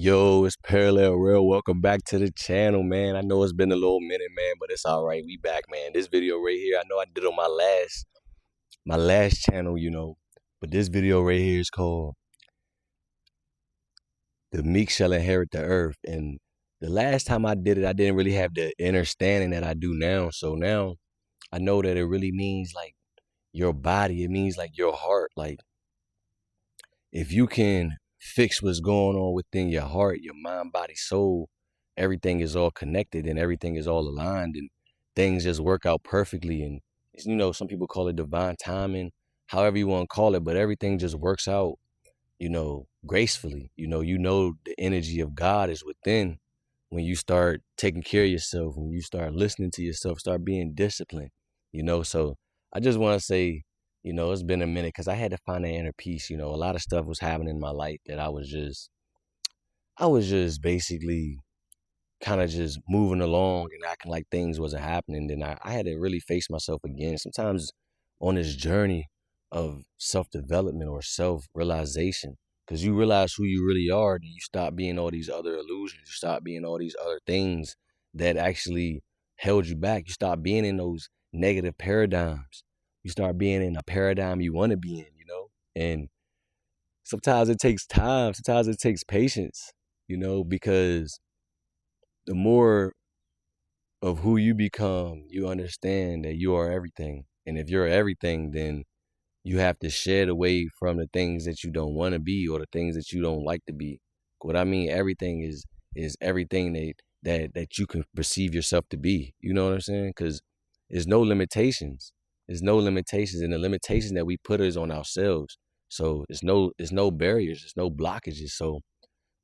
Yo, it's Parallel Real. Welcome back to the channel, man. I know it's been a little minute, man, but it's all right. We back, man. This video right here, I know I did on my last channel, but this video right here is called "The Meek Shall Inherit the Earth." And the last time I did it, I didn't really have the understanding that I do now. So now I know that it really means like your body. It means like your heart. Like if you can fix what's going on within your heart, your mind, body, soul, everything is all connected and everything is all aligned and things just work out perfectly. And, some people call it divine timing, however you want to call it, but everything just works out, gracefully. The energy of God is within when you start taking care of yourself, when you start listening to yourself, start being disciplined. So I just want to say, it's been a minute because I had to find that inner peace. A lot of stuff was happening in my life that I was just basically kind of just moving along and acting like things wasn't happening. Then I had to really face myself again. Sometimes on this journey of self-development or self-realization, because you realize who you really are, then you stop being all these other illusions. You stop being all these other things that actually held you back. You stop being in those negative paradigms. You start being in a paradigm you want to be in. And sometimes it takes time. Sometimes it takes patience, because the more of who you become, you understand that you are everything. And if you're everything, then you have to shed away from the things that you don't want to be or the things that you don't like to be. What I mean, everything is everything that you can perceive yourself to be. You know what I'm saying? Because there's no limitations. There's no limitations, and the limitation that we put is on ourselves. So it's no barriers, there's no blockages. So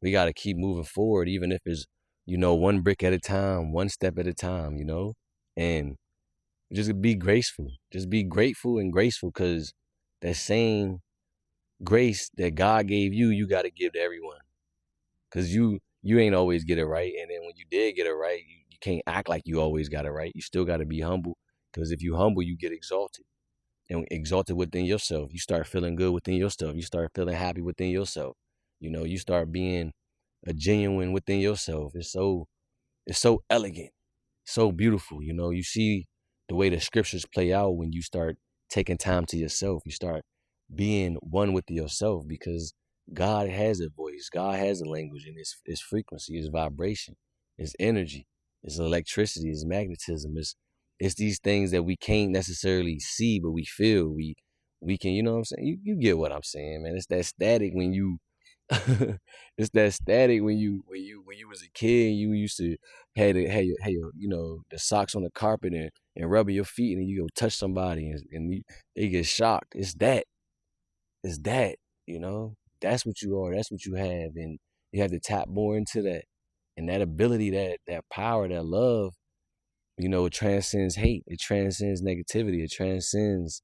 we got to keep moving forward, even if it's one brick at a time, one step at a time. And just be graceful, just be grateful and graceful, because that same grace that God gave you, you got to give to everyone, because you ain't always get it right. And then when you did get it right, you can't act like you always got it right. You still got to be humble, because if you humble, you get exalted, and exalted within yourself. You start feeling good within yourself. You start feeling happy within yourself. You start being a genuine within yourself. It's so elegant, so beautiful. You see the way the scriptures play out when you start taking time to yourself. You start being one with yourself, because God has a voice, God has a language, and it's frequency, it's vibration, it's energy, it's electricity, it's magnetism, it's these things that we can't necessarily see, but we feel. We can, what I'm saying? You get what I'm saying, man. It's that static when you it's that static when you was a kid. You used to had your the socks on the carpet and rubbing your feet, and you go touch somebody and they get shocked. It's that. That's what you are. That's what you have, and you have to tap more into that. And that ability, that power, that love, it transcends hate. It transcends negativity. It transcends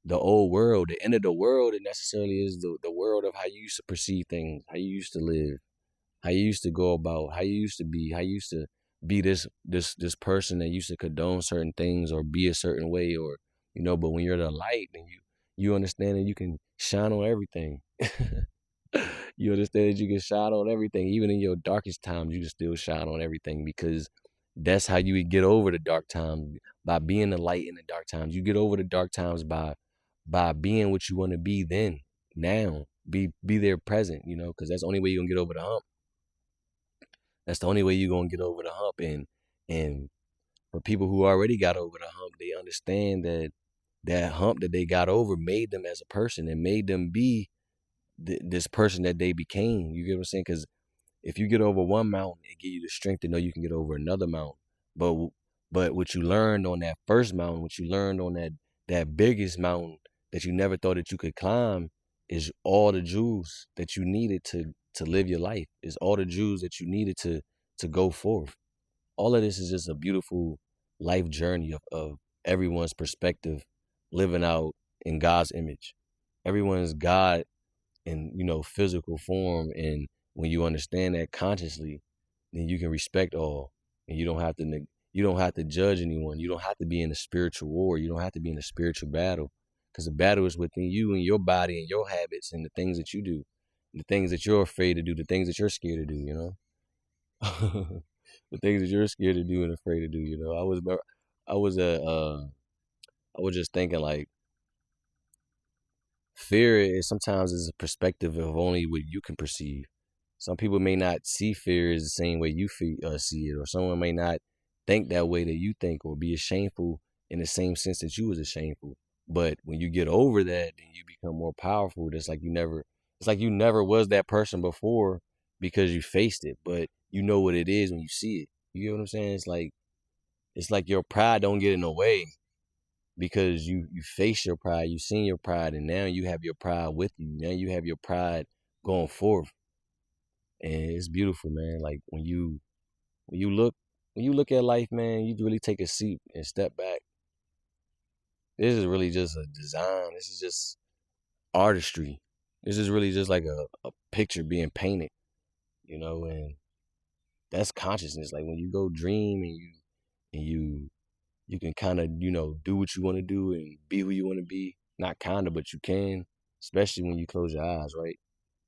the old world. The end of the world, it necessarily is the world of how you used to perceive things, how you used to live, how you used to go about, how you used to be, how you used to be this person that used to condone certain things or be a certain way, or but when you're the light, then you understand that you can shine on everything. You understand that you can shine on everything. Even in your darkest times, you can still shine on everything, because that's how you get over the dark times, by being the light in the dark times. You get over the dark times by being what you want to be then, now. Be there present, because that's the only way you're gonna get over the hump. That's the only way you're gonna get over the hump. And for people who already got over the hump, they understand that that hump that they got over made them as a person and made them be this person that they became. You get what I'm saying? Because if you get over one mountain, it give you the strength to know you can get over another mountain. But but what you learned on that first mountain, what you learned on that biggest mountain that you never thought that you could climb, is all the jewels that you needed to live your life. Is all the jewels that you needed to go forth. All of this is just a beautiful life journey of everyone's perspective, living out in God's image. Everyone's God in physical form, and when you understand that consciously, then you can respect all, and you don't have to judge anyone. You don't have to be in a spiritual war. You don't have to be in a spiritual battle, because the battle is within you and your body and your habits and the things that you do. The things that you're afraid to do, the things that you're scared to do, you know? The things that you're scared to do and afraid to do, you know? I was I was just thinking like fear is sometimes is a perspective of only what you can perceive. Some people may not see fear as the same way you see it, or someone may not think that way that you think, or be shameful in the same sense that you was shameful. But when you get over that, then you become more powerful. It's like you never was that person before because you faced it, but you know what it is when you see it. You get what I'm saying? It's like your pride don't get in the way because you face your pride, you seen your pride, and now you have your pride with you. Now you have your pride going forth, and it's beautiful, man. Like when you look when you look at life, man, you really take a seat and step back. This is really just a design. This is just artistry. This is really just like a picture being painted, you know, and that's consciousness. Like when you go dream and you can kind of, you know, do what you want to do and be who you want to be. Not kind of, but you can, especially when you close your eyes, right?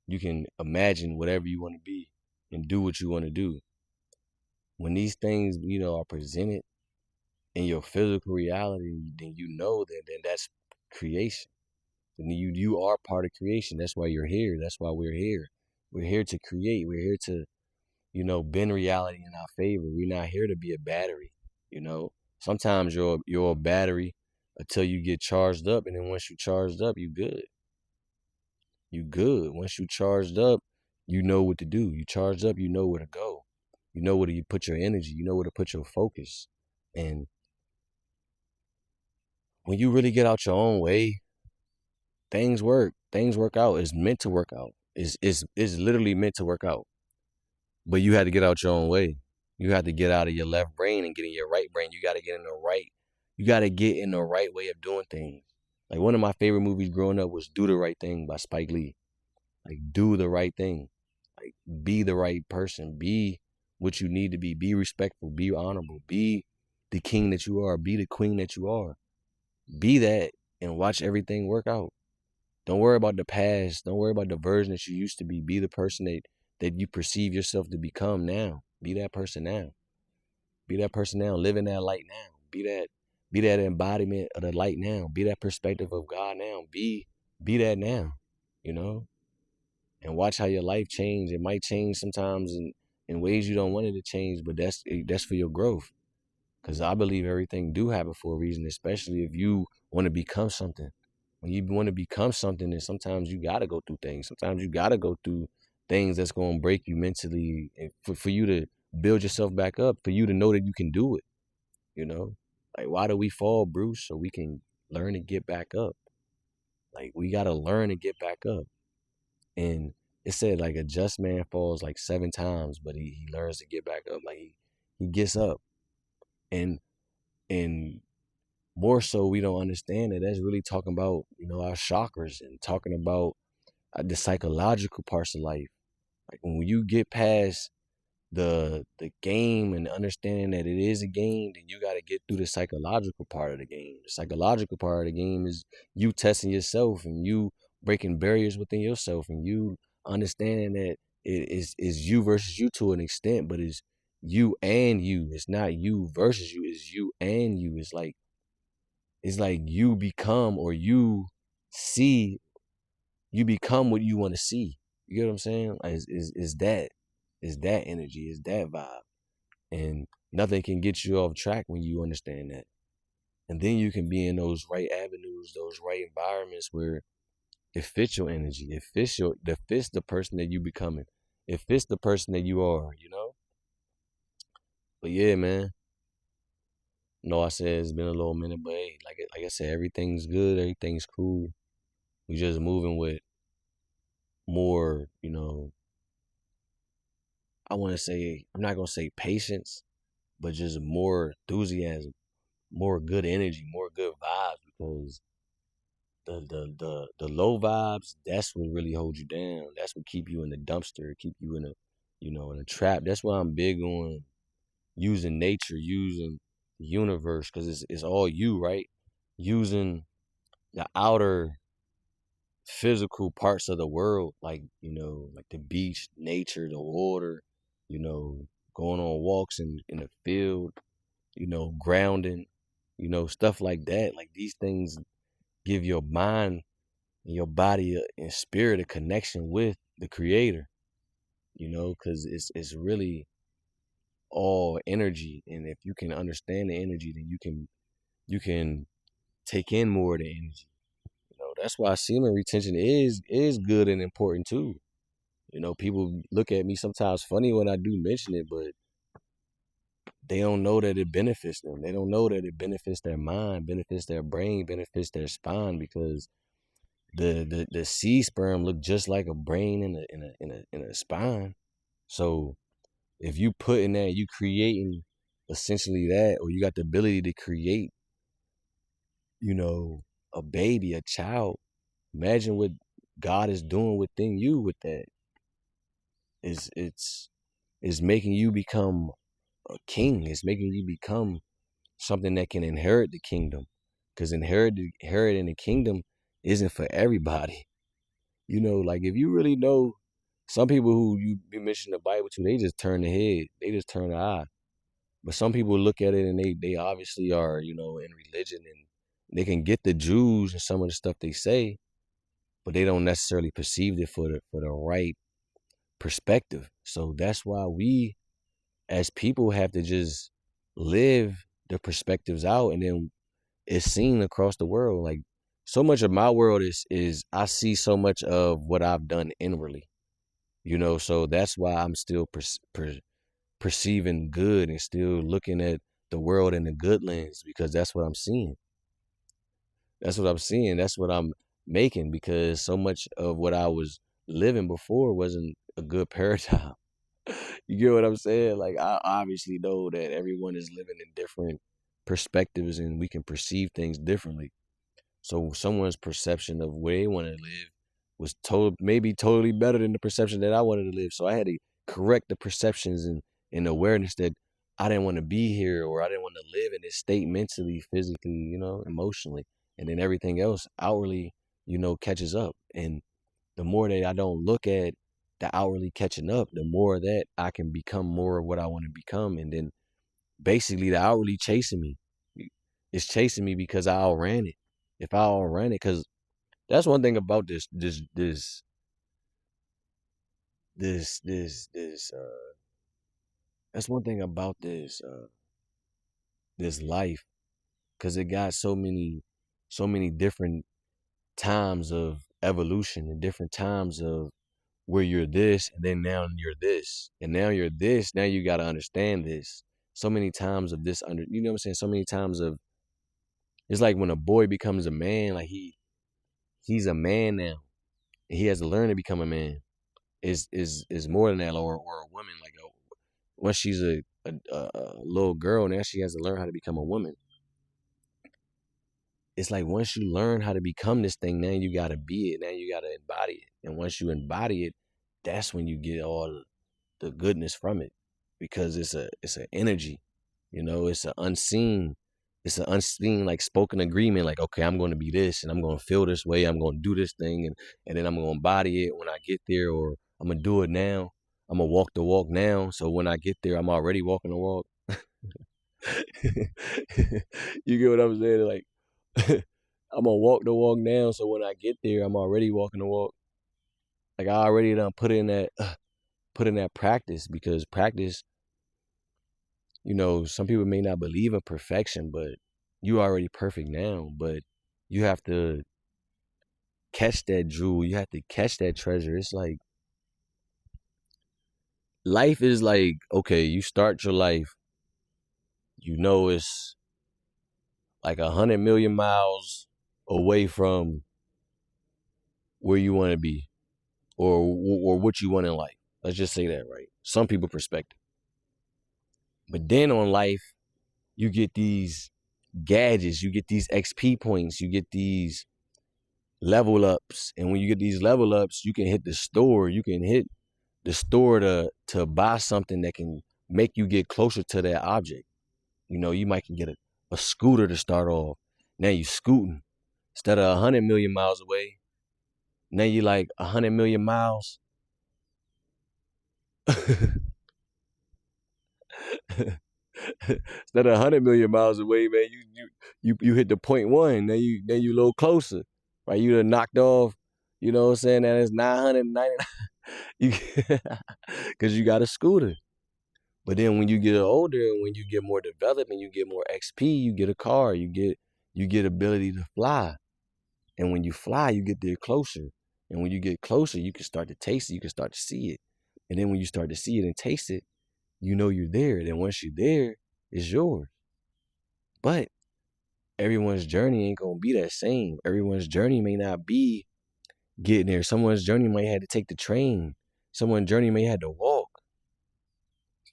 You can imagine whatever you want to be and do what you want to do. When these things, you know, are presented in your physical reality, then you know that then that's creation. Then you are part of creation. That's why you're here. That's why we're here. We're here to create. We're here to, you know, bend reality in our favor. We're not here to be a battery, you know. Sometimes you're a battery until you get charged up, and then once you charged up, you good. You good. Once you charged up, you know what to do. You charged up, you know where to go. You know where to put your energy. You know where to put your focus. And when you really get out your own way, things work. Things work out. It's meant to work out. It's literally meant to work out. But you had to get out your own way. You had to get out of your left brain and get in your right brain. You got to get in the right. You got to get in the right way of doing things. Like one of my favorite movies growing up was Do the Right Thing by Spike Lee. Like do the right thing. Like be the right person. Be what you need to be. Be respectful. Be honorable. Be the king that you are. Be the queen that you are. Be that and watch everything work out. Don't worry about the past. Don't worry about the version that you used to be. Be the person that you perceive yourself to become now. Be that person now. Be that person now. Live in that light now. Be that embodiment of the light now. Be that perspective of God now. Be that now. You know? And watch how your life change. It might change sometimes in ways you don't want it to change, but that's for your growth. Because I believe everything do happen for a reason, especially if you want to become something. When you want to become something, then sometimes you got to go through things. Sometimes you got to go through things that's going to break you mentally and for you to build yourself back up, for you to know that you can do it, you know? Like, why do we fall, Bruce? So we can learn to get back up. Like, we got to learn to get back up. And it said, like, a just man falls like 7 times, but he learns to get back up. Like, he gets up. And more so, we don't understand that that's really talking about, you know, our chakras and talking about the psychological parts of life. Like when you get past the game and understanding that it is a game, then you got to get through the psychological part of the game. The psychological part of the game is you testing yourself and you breaking barriers within yourself and you understanding that it is you versus you to an extent, but it's you and you. It's not you versus you. It's you and you. It's like you become or see you become what you want to see. You get what I'm saying? Like it's that energy, it's that vibe. And nothing can get you off track when you understand that. And then you can be in those right avenues, those right environments where it fits your energy. It fits the person that you becoming. It fits the person that you are, you know? But yeah, man. No, I said it's been a little minute, but hey, like I said, everything's good, everything's cool. We just moving with more, you know, I want to say, I'm not going to say patience, but just more enthusiasm, more good energy, more good vibes because the low vibes, that's what really holds you down. That's what keep you in the dumpster, keep you in a, you know, in a trap. That's why I'm big on using nature, using the universe, because it's all you, right? Using the outer physical parts of the world, like, like the beach, nature, the water, going on walks in the field, grounding, stuff like that. Like these things give your mind and your body and spirit a connection with the creator, because it's really all energy. And if you can understand the energy, then you can take in more of the energy. That's why semen retention is good and important too. People look at me sometimes funny when I do mention it, but they don't know that it benefits them. They don't know that it benefits their mind, benefits their brain, benefits their spine, because the seed sperm look just like a brain in a spine. So if you put in that, you creating essentially that, or you got the ability to create, a baby, a child. Imagine what God is doing within you with that. It's making you become a king. It's making you become something that can inherit the kingdom. Because inheriting the kingdom isn't for everybody. Like if you really know, some people who you mention the Bible to, they just turn the head. They just turn the eye. But some people look at it and they obviously are, in religion, and they can get the Jews and some of the stuff they say, but they don't necessarily perceive it for the right perspective. So that's why we as people have to just live the perspectives out, and then it's seen across the world. Like so much of my world is I see so much of what I've done inwardly, so that's why I'm still perceiving good and still looking at the world in a good lens, because that's what I'm seeing. That's what I'm seeing. That's what I'm making, because so much of what I was living before wasn't a good paradigm. You get what I'm saying? Like I obviously know that everyone is living in different perspectives and we can perceive things differently. So someone's perception of where they want to live was maybe totally better than the perception that I wanted to live. So I had to correct the perceptions and awareness that I didn't want to be here, or I didn't want to live in this state mentally, physically, emotionally. And then everything else outwardly, catches up. And the more that I don't look at the outwardly catching up, the more that I can become more of what I want to become. And then basically the outwardly chasing me. It's chasing me because I outran it. If I outran it, because that's one thing about this that's one thing about this life, because it got so many different times of evolution and different times of where you're this, and then now you're this, and now you're this. Now you got to understand this. So many times of this you know what I'm saying? So many times of, it's like when a boy becomes a man, like he's a man now, and he has to learn to become a man. Is more than that, or a woman. Like once she's a little girl, now she has to learn how to become a woman. It's like once you learn how to become this thing, now you gotta be it. Now you gotta embody it. And once you embody it, that's when you get all the goodness from it, because it's an energy, it's an unseen like spoken agreement. Like, okay, I'm going to be this, and I'm going to feel this way. I'm going to do this thing, and then I'm going to embody it when I get there, or I'm gonna do it now. I'm gonna walk the walk now, so when I get there, I'm already walking the walk. You get what I'm saying? Like, I'm gonna walk the walk now, so when I get there, I'm already walking the walk. Like I already done put in that practice, because practice, some people may not believe in perfection, but you already perfect now. But you have to catch that jewel. You have to catch that treasure. It's like life is like, okay, you start your life, it's like 100 million miles away from where you want to be, or what you want in life. Let's just say that, right? Some people perspective. But then on life, you get these gadgets, you get these XP points, you get these level ups. And when you get these level ups, you can hit the store. You can hit the store to buy something that can make you get closer to that object. You might can get a scooter to start off. Now you scooting. Instead of 100 million miles away, Now you like 100 million miles. Instead of 100 million miles away, man, you hit the point one. Then you a little closer, right? You done knocked off. You know what I'm saying? That is 990. You because you got a scooter. But then when you get older and when you get more development, you get more XP, you get a car, you get ability to fly. And when you fly, you get there closer. And when you get closer, you can start to taste it, you can start to see it. And then when you start to see it and taste it, you know you're there. Then once you're there, it's yours. But everyone's journey ain't gonna be that same. Everyone's journey may not be getting there. Someone's journey might have to take the train. Someone's journey may have to walk.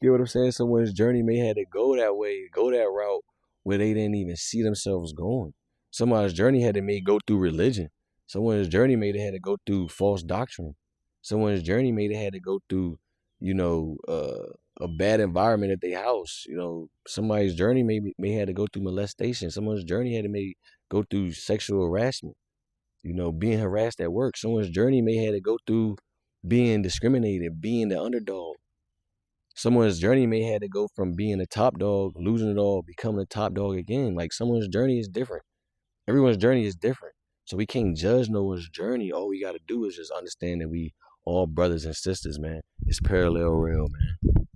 You get what I'm saying? Someone's journey may have to go that way, go that route where they didn't even see themselves going. Someone's journey had to may go through religion. Someone's journey may have had to go through false doctrine. Someone's journey may have had to go through, a bad environment at their house. Somebody's journey may have to go through molestation. Someone's journey had to may go through sexual harassment. Being harassed at work. Someone's journey may have to go through being discriminated, being the underdog. Someone's journey may have to go from being a top dog, losing it all, becoming a top dog again. Like someone's journey is different. Everyone's journey is different. So we can't judge no one's journey. All we got to do is just understand that we all brothers and sisters, man. It's parallel real, man.